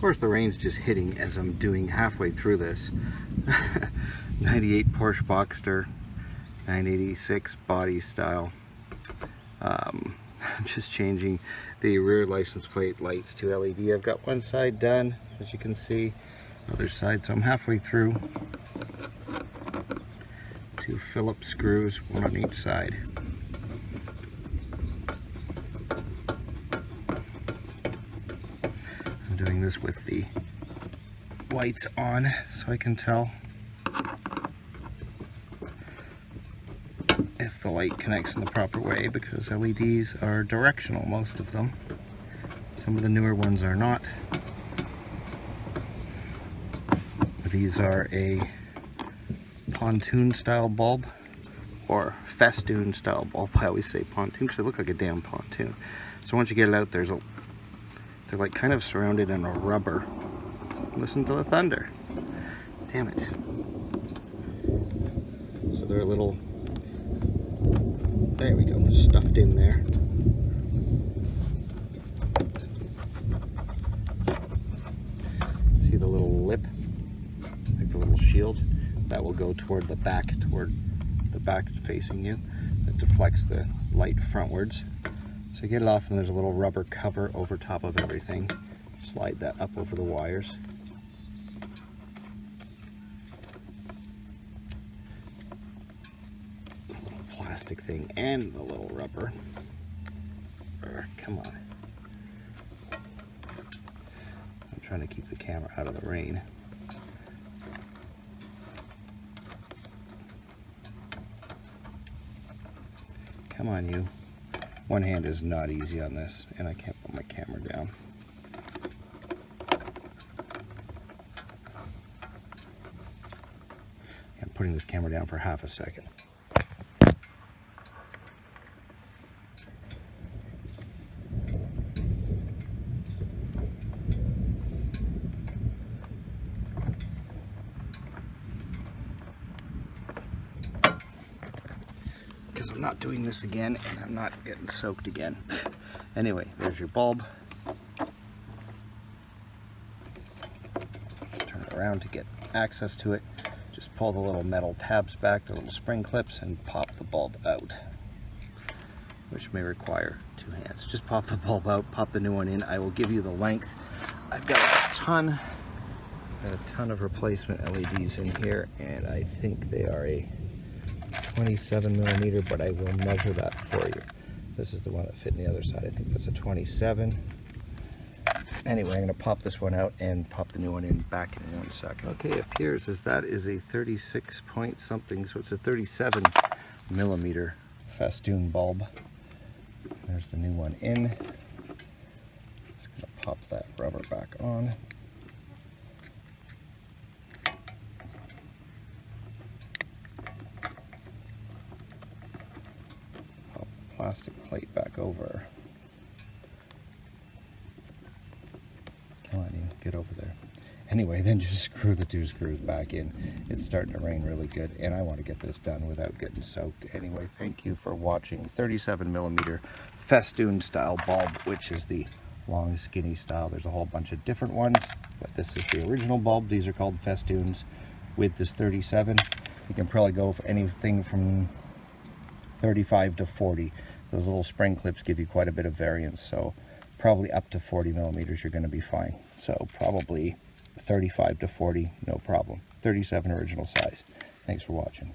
course the rain's just hitting as I'm doing halfway through this. 98 Porsche Boxster 986 body style. I'm just changing the rear license plate lights to LED. I've got one side done, as you can see, other side, so I'm halfway through. 2 Phillips screws, one on each side. I'm doing this with the lights on so I can tell if the light connects in the proper way, because LEDs are directional, most of them. Some of the newer ones are not. These are a pontoon style bulb, or festoon style bulb. I always say pontoon because they look like a damn pontoon. So once you get it out, they're like kind of surrounded in a rubber. Listen to the thunder. Damn it. So they're a little, there we go, stuffed in there. See the little lip, like the little shield? That will go toward the back facing you. That deflects the light frontwards. So you get it off and there's a little rubber cover over top of everything. Slide that up over the wires. Plastic thing and the little rubber. Come on. I'm trying to keep the camera out of the rain. Come on, you. One hand is not easy on this, and I can't put my camera down. I'm putting this camera down for half a second. Because I'm not doing this again and I'm not getting soaked again. Anyway, there's your bulb. Turn it around to get access to it. Just pull the little metal tabs back, the little spring clips, and pop the bulb out, which may require 2 hands. Just pop the bulb out, pop the new one in. I will give you the length. I've got a ton of replacement LEDs in here, and I think they are a 27 millimeter, but I will measure that for you. This is the one that fit in the other side. I think that's a 27. Anyway, I'm going to pop this one out and pop the new one in back in 1 second. Okay, it appears as that is a 36 point something, so it's a 37 millimeter festoon bulb. There's the new one in. Just going to pop that rubber back on. Plastic plate back over. Come on, you get over there. Anyway, then just screw the 2 screws back in. It's starting to rain really good, and I want to get this done without getting soaked. Anyway, thank you for watching. 37 millimeter festoon style bulb, which is the long skinny style. There's a whole bunch of different ones, but this is the original bulb. These are called festoons. With this 37, you can probably go for anything from 35 to 40. Those little spring clips give you quite a bit of variance, so probably up to 40 millimeters you're going to be fine. So probably 35 to 40, no problem. 37 original size. Thanks for watching.